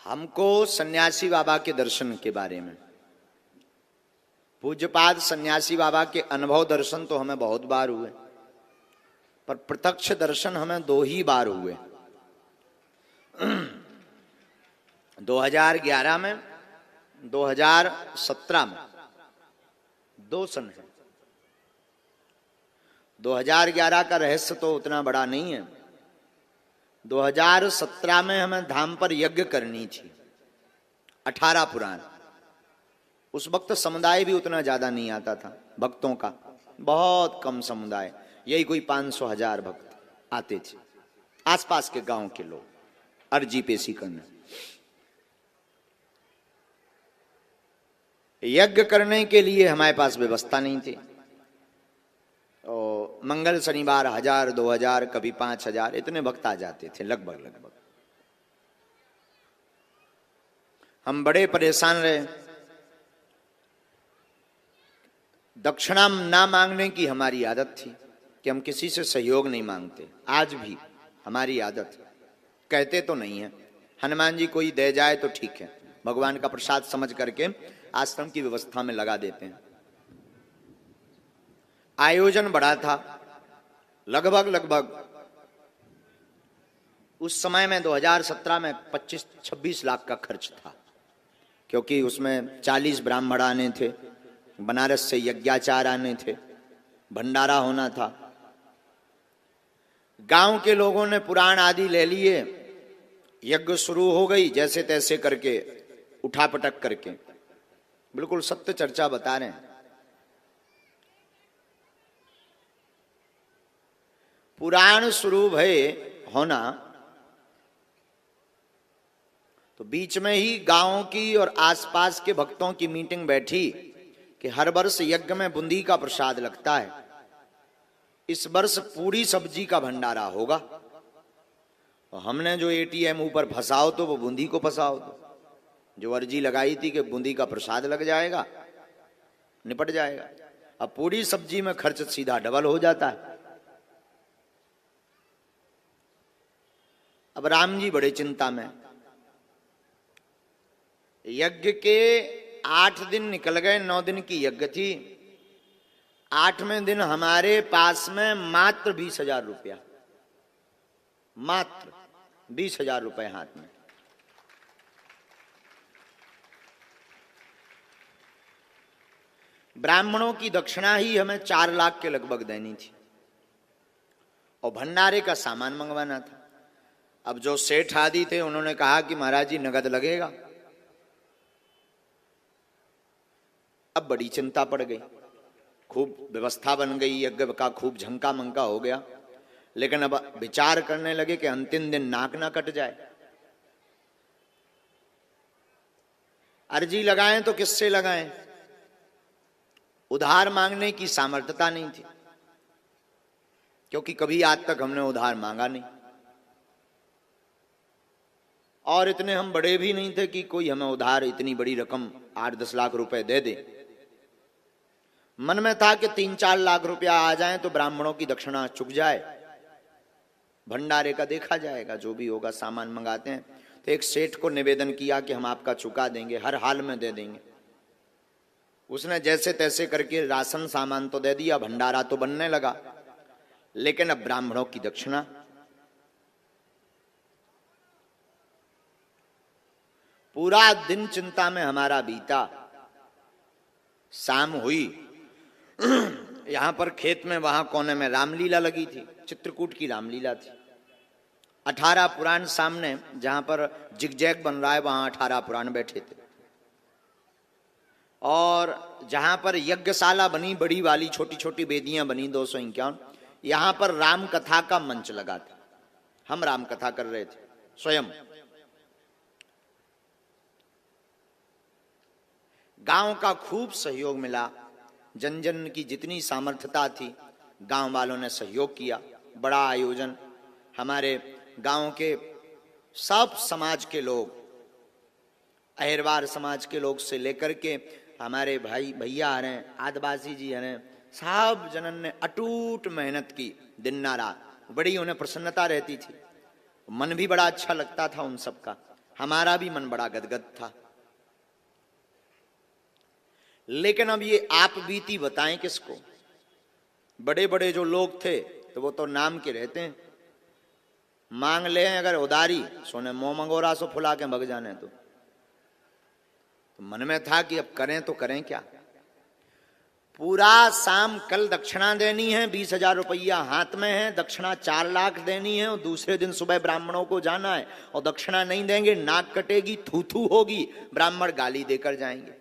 हमको सन्यासी बाबा के दर्शन के बारे में, पूज्यपाद सन्यासी बाबा के अनुभव दर्शन तो हमें बहुत बार हुए, पर प्रत्यक्ष दर्शन हमें 2 ही बार हुए। 2011 में, 2017 में, 2 सन है। 2011 का रहस्य तो उतना बड़ा नहीं है। 2017 में हमें धाम पर यज्ञ करनी थी, 18 पुराण। उस वक्त समुदाय भी उतना ज्यादा नहीं आता था, भक्तों का बहुत कम समुदाय, यही कोई 500-1000 भक्त आते थे, आसपास के गांव के लोग अर्जी पेशी करने। यज्ञ करने के लिए हमारे पास व्यवस्था नहीं थी। और मंगल शनिवार 1000-2000 कभी 5000 इतने भक्त आ जाते थे, लगभग। हम बड़े परेशान रहे। दक्षिणा ना मांगने की हमारी आदत थी कि हम किसी से सहयोग नहीं मांगते। आज भी हमारी आदत, कहते तो नहीं है, हनुमान जी कोई दे जाए तो ठीक है, भगवान का प्रसाद समझ करके आश्रम की व्यवस्था में लगा देते हैं। आयोजन बड़ा था, लगभग उस समय में 2017 में 25-26 लाख का खर्च था, क्योंकि उसमें 40 ब्राह्मण आने थे, बनारस से यज्ञाचार आने थे, भंडारा होना था। गांव के लोगों ने पुराण आदि ले लिए, यज्ञ शुरू हो गई जैसे तैसे करके, उठापटक करके। बिल्कुल सत्य चर्चा बता रहे हैं। पुराण शुरू भय होना तो बीच में ही गांव की और आसपास के भक्तों की मीटिंग बैठी कि हर वर्ष यज्ञ में बूंदी का प्रसाद लगता है, इस वर्ष पूरी सब्जी का भंडारा होगा। और हमने जो एटीएम ऊपर फंसाओ तो वो बूंदी को फंसाओ, तो जो अर्जी लगाई थी कि बूंदी का प्रसाद लग जाएगा, निपट जाएगा। अब पूरी सब्जी में खर्च सीधा डबल हो जाता है। अब राम जी बड़े चिंता में। यज्ञ के 8 दिन निकल गए, 9 दिन की यज्ञ थी। 8वें दिन हमारे पास में मात्र 20,000 रुपया, मात्र 20,000 रुपए हाथ में। ब्राह्मणों की दक्षिणा ही हमें 4 लाख के लगभग देनी थी, और भंडारे का सामान मंगवाना था। अब जो सेठ आदि थे उन्होंने कहा कि महाराज जी नगद लगेगा। अब बड़ी चिंता पड़ गई, खूब व्यवस्था बन गई, यज्ञ का खूब झंका मंका हो गया। लेकिन अब विचार करने लगे कि अंतिम दिन नाक ना कट जाए। अर्जी लगाएं तो किससे लगाएं? उधार मांगने की सामर्थ्यता नहीं थी, क्योंकि कभी आज तक हमने उधार मांगा नहीं, और इतने हम बड़े भी नहीं थे कि कोई हमें उधार इतनी बड़ी रकम 8-10 लाख रुपए दे दे। मन में था कि 3-4 लाख रुपया आ जाए तो ब्राह्मणों की दक्षिणा चुक जाए, भंडारे का देखा जाएगा, जो भी होगा सामान मंगाते हैं। तो एक सेठ को निवेदन किया कि हम आपका चुका देंगे, हर हाल में दे देंगे। उसने जैसे तैसे करके राशन सामान तो दे दिया, भंडारा तो बनने लगा, लेकिन अब ब्राह्मणों की दक्षिणा। पूरा दिन चिंता में हमारा बीता। शाम हुई, यहां पर खेत में वहां कोने में रामलीला लगी थी, चित्रकूट की रामलीला थी। 18 पुराण सामने, जहां पर जिगजैग बन रहा है वहां 18 पुराण बैठे थे। और जहां पर यज्ञशाला बनी बड़ी वाली, छोटी छोटी वेदियां बनी 251, यहां पर राम कथा का मंच लगा था। हम राम कथा कर रहे थे स्वयं। गांव का खूब सहयोग मिला, जन जन की जितनी सामर्थ्यता थी गांव वालों ने सहयोग किया। बड़ा आयोजन, हमारे गांव के सब समाज के लोग, अहिरवार समाज के लोग से लेकर के हमारे भाई भैया आ रहे हैं, आदिवासी जी आ रहे हैं, सब जनन ने अटूट मेहनत की दिन ना रात। बड़ी उन्हें प्रसन्नता रहती थी, मन भी बड़ा अच्छा लगता था उन सबका। हमारा भी मन बड़ा गदगद था। लेकिन अब ये आप बीती बताएं किसको? बड़े बड़े जो लोग थे तो वो तो नाम के रहते हैं, मांग ले अगर उधारी, सोने मोह मंगोरा सो फुला के भग जाने। तो मन में था कि अब करें तो करें क्या। पूरा शाम कल दक्षिणा देनी है, 20,000 रुपया हाथ में है, दक्षिणा 4 लाख देनी है, और दूसरे दिन सुबह ब्राह्मणों को जाना है, और दक्षिणा नहीं देंगे नाक कटेगी, थू थू होगी, ब्राह्मण गाली देकर जाएंगे।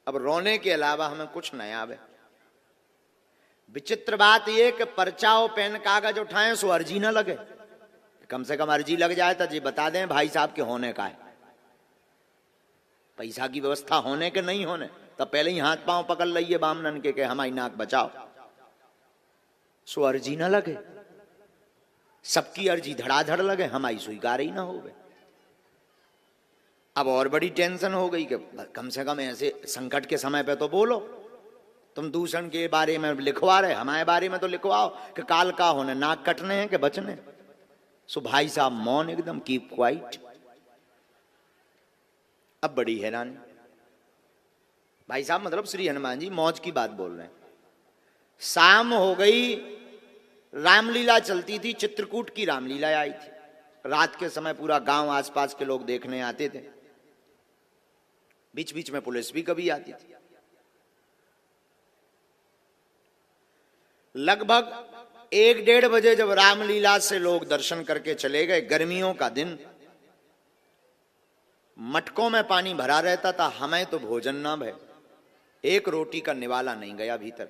अब रोने के अलावा हमें कुछ नहीं आवे। विचित्र बात यह कि पर्चा और पेन कागज उठाएं सो अर्जी ना लगे। कम से कम अर्जी लग जाए तो जी बता दें भाई साहब के होने का है, पैसा की व्यवस्था होने के नहीं होने, तब पहले ही हाथ पांव पकड़ लिये बामनन के हमारी नाक बचाओ, सो अर्जी ना लगे। सबकी अर्जी धड़ाधड़ लगे, हमारी स्वीकार ही ना होवे। अब और बड़ी टेंशन हो गई कि कम से कम ऐसे संकट के समय पे तो बोलो। तुम दूषण के बारे में लिखवा रहे, हमारे बारे में तो लिखवाओ कि काल का होने, नाक कटने हैं कि बचने। सो भाई साहब मौन एकदम, कीप क्वाइट। अब बड़ी हैरानी, भाई साहब मतलब श्री हनुमान जी मौज की बात बोल रहे हैं। शाम हो गई, रामलीला चलती थी, चित्रकूट की रामलीला आई थी। रात के समय पूरा गांव आसपास के लोग देखने आते थे, बीच बीच में पुलिस भी कभी आती थी। लगभग 1-1:30 बजे जब रामलीला से लोग दर्शन करके चले गए, गर्मियों का दिन, मटकों में पानी भरा रहता था, हमें तो भोजन ना भय, एक रोटी का निवाला नहीं गया भीतर।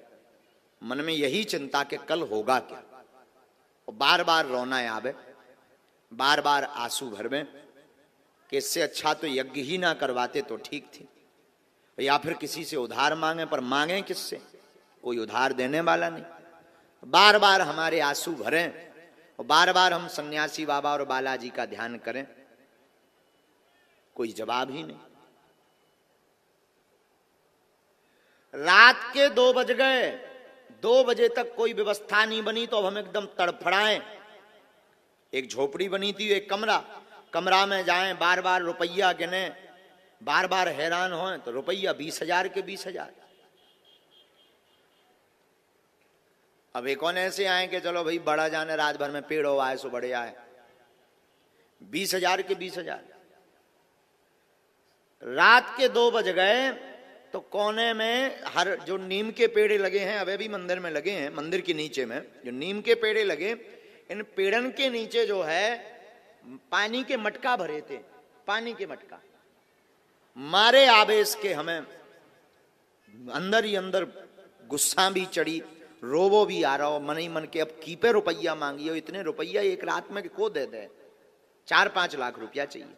मन में यही चिंता कि कल होगा क्या, और बार बार रोना आवे, बार बार आंसू भर में कि इससे अच्छा तो यज्ञ ही ना करवाते तो ठीक थी, या फिर किसी से उधार मांगे, पर मांगे किससे, कोई उधार देने वाला नहीं। बार बार हमारे आंसू भरें और बार बार हम सन्यासी बाबा और बालाजी का ध्यान करें, कोई जवाब ही नहीं। रात के 2 बज गए, 2 बजे तक कोई व्यवस्था नहीं बनी, तो अब हम एकदम तड़फड़ाएं। एक झोपड़ी बनी थी, एक कमरा में जाएं, बार बार रुपया गिने, बार बार हैरान हों, तो रुपया 20,000 के 20,000। अब एक कौन ऐसे आए कि चलो भाई बड़ा जाने, रात भर में पेड़ हो आए सो बड़े आए, 20,000 के 20,000। रात के 2 बज गए तो कोने में हर जो नीम के पेड़ लगे हैं, अभी भी मंदिर में लगे हैं, मंदिर के नीचे में जो नीम के पेड़ लगे, इन पेड़न के नीचे जो है पानी के मटका भरे थे, पानी के मटका। मारे आवेश के हमें अंदर ही अंदर गुस्सा भी चढ़ी, रोबो भी आ रहा हो मन ही मन के, अब कीपे रुपया मांगिए, इतने रुपया एक रात में को दे दे, 4-5 लाख रुपया चाहिए।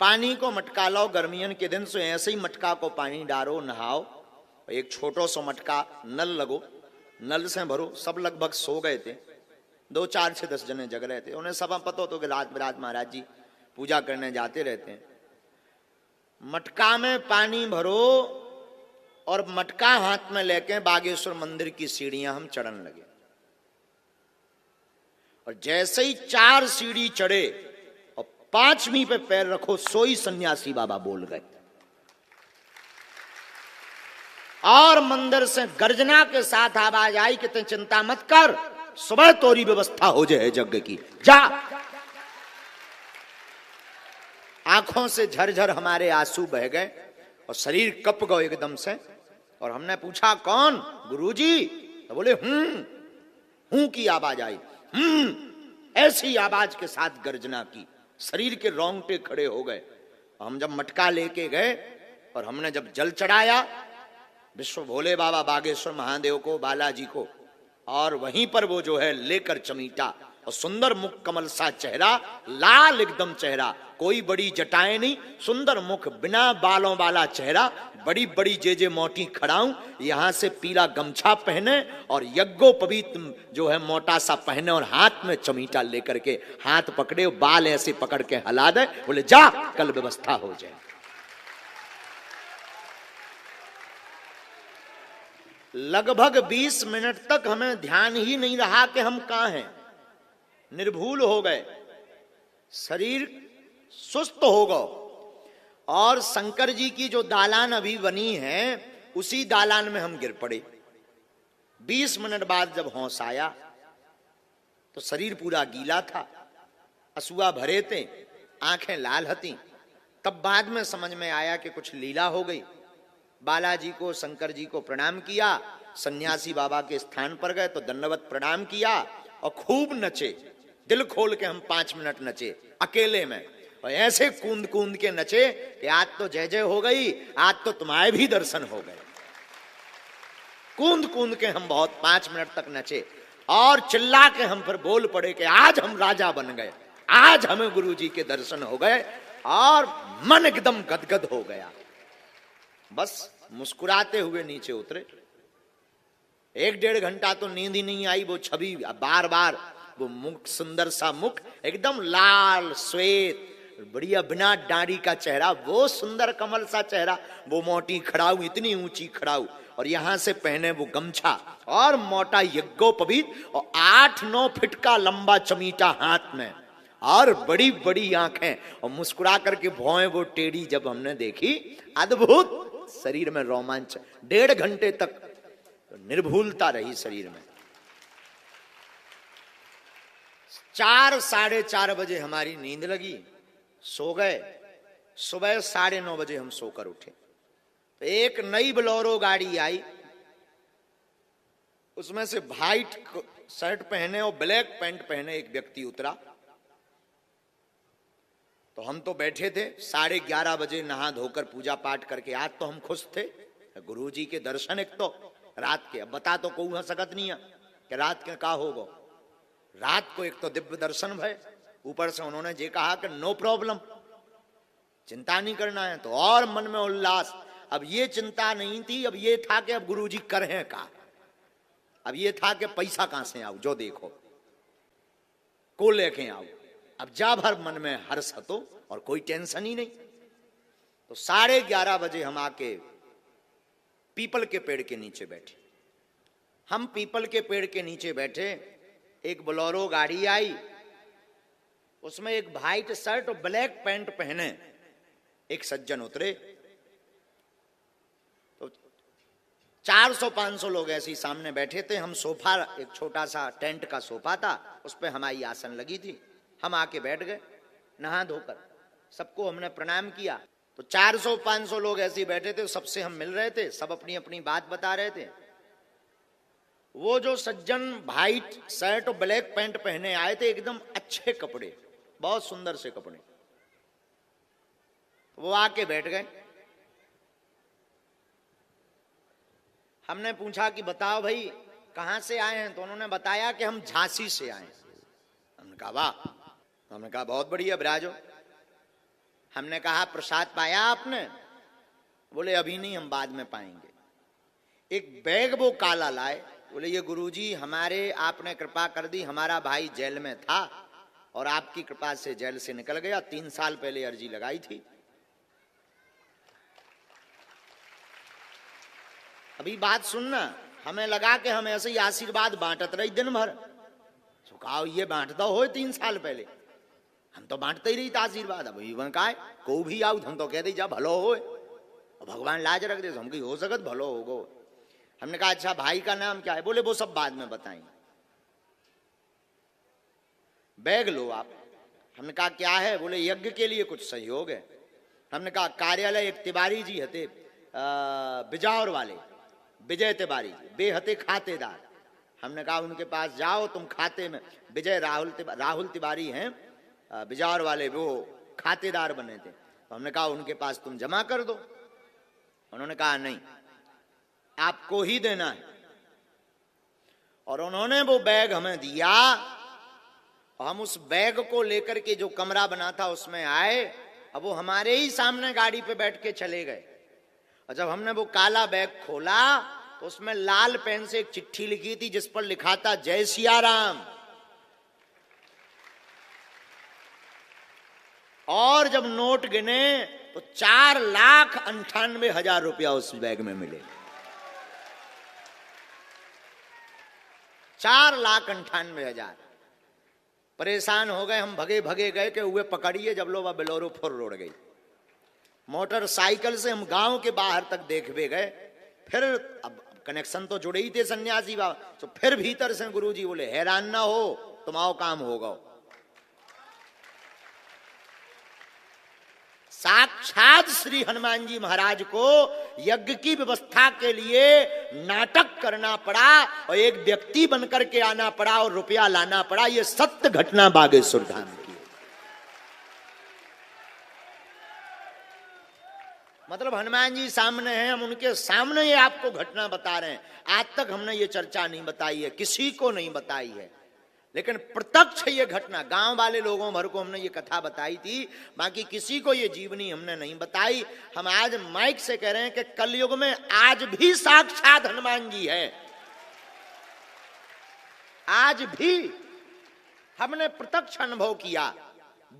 पानी को मटका लो, गर्मियन के दिन से ऐसे ही मटका को पानी डालो, नहाओ। एक छोटो सो मटका नल लगो, नल से भरो। सब लगभग सो गए थे, 2, 4, 6, 10 जने जग रहे थे। उन्हें सब पता तो कि रात बिरात महाराज जी पूजा करने जाते रहते हैं। मटका में पानी भरो और मटका हाथ में लेके बागेश्वर मंदिर की सीढ़ियां हम चढ़ने लगे। और जैसे ही 4 सीढ़ी चढ़े और 5वीं पे पैर रखो, सोई सन्यासी बाबा बोल गए, और मंदिर से गर्जना के साथ आवाज आई कि तुम चिंता मत कर, सुबह तोरी व्यवस्था हो जाए यज्ञ की, जा। आंखों से झरझर हमारे आंसू बह गए और शरीर कप गए एकदम से। और हमने पूछा कौन? गुरुजी। तो बोले हूं की आवाज आई, ऐसी आवाज के साथ गर्जना की, शरीर के रोंगटे खड़े हो गए। हम जब मटका लेके गए और हमने जब जल चढ़ाया विश्व भोले बाबा बागेश्वर महादेव को, बालाजी को, और वहीं पर वो जो है लेकर चमीटा, और सुंदर मुख कमल सा चेहरा, लाल एकदम चेहरा, कोई बड़ी जटाएं नहीं, सुंदर मुख, बिना बालों वाला चेहरा, बड़ी बड़ी जे मोटी खड़ाऊं, यहां से पीला गमछा पहने और यज्ञोपवीत जो है मोटा सा पहने, और हाथ में चमीटा लेकर के हाथ पकड़े, बाल ऐसे पकड़ के हिला दे, बोले जा कल व्यवस्था हो जाए। लगभग 20 मिनट तक हमें ध्यान ही नहीं रहा कि हम कहां हैं, निर्भूल हो गए। शरीर सुस्त हो गया और शंकर जी की जो दालान अभी बनी है उसी दालान में हम गिर पड़े। 20 मिनट बाद जब होश आया तो शरीर पूरा गीला था, असुआ भरे थे, आंखें लाल हती। तब बाद में समझ में आया कि कुछ लीला हो गई। बालाजी को, शंकर जी को प्रणाम किया, सन्यासी बाबा के स्थान पर गए तो दंडवत प्रणाम किया और खूब नचे। दिल खोल के हम 5 मिनट नचे अकेले में, और ऐसे कूद कूद के नचे कि आज तो जय जय हो गई, आज तो तुम्हारे भी दर्शन हो गए। कूद कूद के हम बहुत 5 मिनट तक नचे और चिल्ला के हम फिर बोल पड़े कि आज हम राजा बन गए, आज हमें गुरु जी के दर्शन हो गए और मन एकदम गदगद हो गया। बस मुस्कुराते हुए नीचे उतरे। 1-1.5 घंटा तो नींद ही नहीं आई। वो छवि बार बार, वो मुख, सुंदर सा मुख, एकदम लाल श्वेत, बढ़िया बिना दाढ़ी का चेहरा, वो सुंदर कमल सा चेहरा, वो मोटी खड़ाऊ, इतनी ऊंची खड़ाऊ, और यहां से पहने वो गमछा और मोटा यज्ञोपवीत और 8-9 फीट का लंबा चमीटा हाथ में और बड़ी बड़ी आंखें, और मुस्कुरा करके भौएं वो टेढ़ी जब हमने देखी, अद्भुत। शरीर में रोमांच। 1.5 घंटे तक निर्भूलता रही शरीर में। 4, 4:30 बजे हमारी नींद लगी, सो गए। सुबह 9:30 बजे हम सोकर उठे तो एक नई बोलेरो गाड़ी आई, उसमें से व्हाइट शर्ट पहने और ब्लैक पैंट पहने एक व्यक्ति उतरा। तो हम तो बैठे थे, 11:30 बजे नहा धोकर पूजा पाठ करके आज तो हम खुश थे, गुरु जी के दर्शन एक तो रात के। अब बता तो कोई सकत नहीं है कि रात के का होगा। रात को एक तो दिव्य दर्शन भय, ऊपर से उन्होंने ये कहा कि नो प्रॉब्लम, चिंता नहीं करना है, तो और मन में उल्लास। अब ये चिंता नहीं थी, अब ये था कि अब गुरु जी करें का। अब ये था कि पैसा कहां से आऊ, जो देखो को लेके आऊ। अब जा भर मन में हर्ष हतो और कोई टेंशन ही नहीं। तो 11:30 बजे हम आके पीपल के पेड़ के नीचे बैठे। हम पीपल के पेड़ के नीचे बैठे, एक बोलेरो गाड़ी आई, उसमें एक व्हाइट शर्ट और ब्लैक पैंट पहने एक सज्जन उतरे। तो 400-500 लोग ऐसे ही सामने बैठे थे। हम सोफा, एक छोटा सा टेंट का सोफा था, उस पर हमारी आसन लगी थी। हम आके बैठ गए नहा धोकर, सबको हमने प्रणाम किया। तो 400-500 लोग ऐसे ही बैठे थे, सबसे हम मिल रहे थे, सब अपनी अपनी बात बता रहे थे। वो जो सज्जन व्हाइट शर्ट और ब्लैक पैंट पहने आए थे, एकदम अच्छे कपड़े, बहुत सुंदर से कपड़े, वो आके बैठ गए। हमने पूछा कि बताओ भाई कहां से आए हैं, तो उन्होंने बताया कि हम झांसी से आए हैं। हमने कहा वाह। हमने कहा बहुत बढ़िया, बिराजो। हमने कहा प्रसाद पाया आपने? बोले अभी नहीं, हम बाद में पाएंगे। एक बैग वो काला लाए, बोले ये गुरुजी हमारे, आपने कृपा कर दी, हमारा भाई जेल में था और आपकी कृपा से जेल से निकल गया, 3 साल पहले अर्जी लगाई थी। अभी बात सुनना, हमें लगा कि हम ऐसे ही आशीर्वाद बांटत रही दिन भर। तो कहा ये बांटता हो 3 साल पहले, हम तो बांटते ही रही था आशीर्वाद। अब इवन का को भी आओ हम तो कह दी जा भलो हो, भगवान लाज रख दे, हम की हो सकत भलो होगो। हमने कहा अच्छा भाई का नाम क्या है? बोले वो सब बाद में बताएंगे, बैग लो आप। हमने कहा क्या है? बोले यज्ञ के लिए कुछ सहयोग है। हमने कहा कार्यालय एक तिवारी जी हते, बिजावर वाले विजय तिवारी जी, बे हते खातेदार। हमने कहा उनके पास जाओ तुम, खाते में विजय राहुल तिवारी हैं बिजावर वाले, वो खातेदार बने थे। तो हमने कहा उनके पास तुम जमा कर दो। उन्होंने कहा नहीं, आपको ही देना है। और उन्होंने वो बैग हमें दिया, हम उस बैग को लेकर के जो कमरा बना था उसमें आए। अब वो हमारे ही सामने गाड़ी पे बैठ के चले गए। और जब हमने वो काला बैग खोला तो उसमें लाल पेन से एक चिट्ठी लिखी थी जिस पर लिखा था जय सिया राम। और जब नोट गिने तो 4,98,000 रुपया उस बैग में मिले। 4,98,000। परेशान हो गए हम, भगे भगे गए कि हुए पकड़िए, जब लो वह बेलोरो फुर रोड गई। मोटरसाइकिल से हम गांव के बाहर तक देखवे गए। फिर अब कनेक्शन तो जुड़े ही थे सन्यासी बाबा, तो फिर भीतर से गुरुजी बोले हैरान ना हो, तुम्हारा काम होगा। साक्षात श्री हनुमान जी महाराज को यज्ञ की व्यवस्था के लिए नाटक करना पड़ा और एक व्यक्ति बनकर के आना पड़ा और रुपया लाना पड़ा। यह सत्य घटना बागेश्वर धाम की। मतलब हनुमान जी सामने हैं, हम उनके सामने ये आपको घटना बता रहे हैं। आज तक हमने ये चर्चा नहीं बताई है, किसी को नहीं बताई है, लेकिन प्रत्यक्ष ये घटना गांव वाले लोगों भर को हमने ये कथा बताई थी, बाकी किसी को ये जीवनी हमने नहीं बताई। हम आज माइक से कह रहे हैं कि कलयुग में आज भी साक्षात हनुमान जी है। आज भी हमने प्रत्यक्ष अनुभव किया।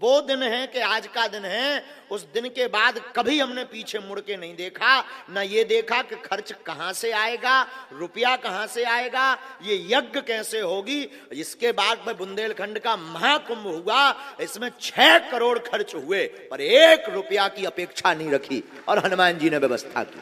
वो दिन है कि आज का दिन है, उस दिन के बाद कभी हमने पीछे मुड़ के नहीं देखा, न ये देखा कि खर्च कहां से आएगा, रुपया कहां से आएगा, ये यज्ञ कैसे होगी। इसके बाद में बुंदेलखंड का महाकुंभ हुआ, इसमें 6 करोड़ खर्च हुए, पर 1 रुपया की अपेक्षा नहीं रखी और हनुमान जी ने व्यवस्था की।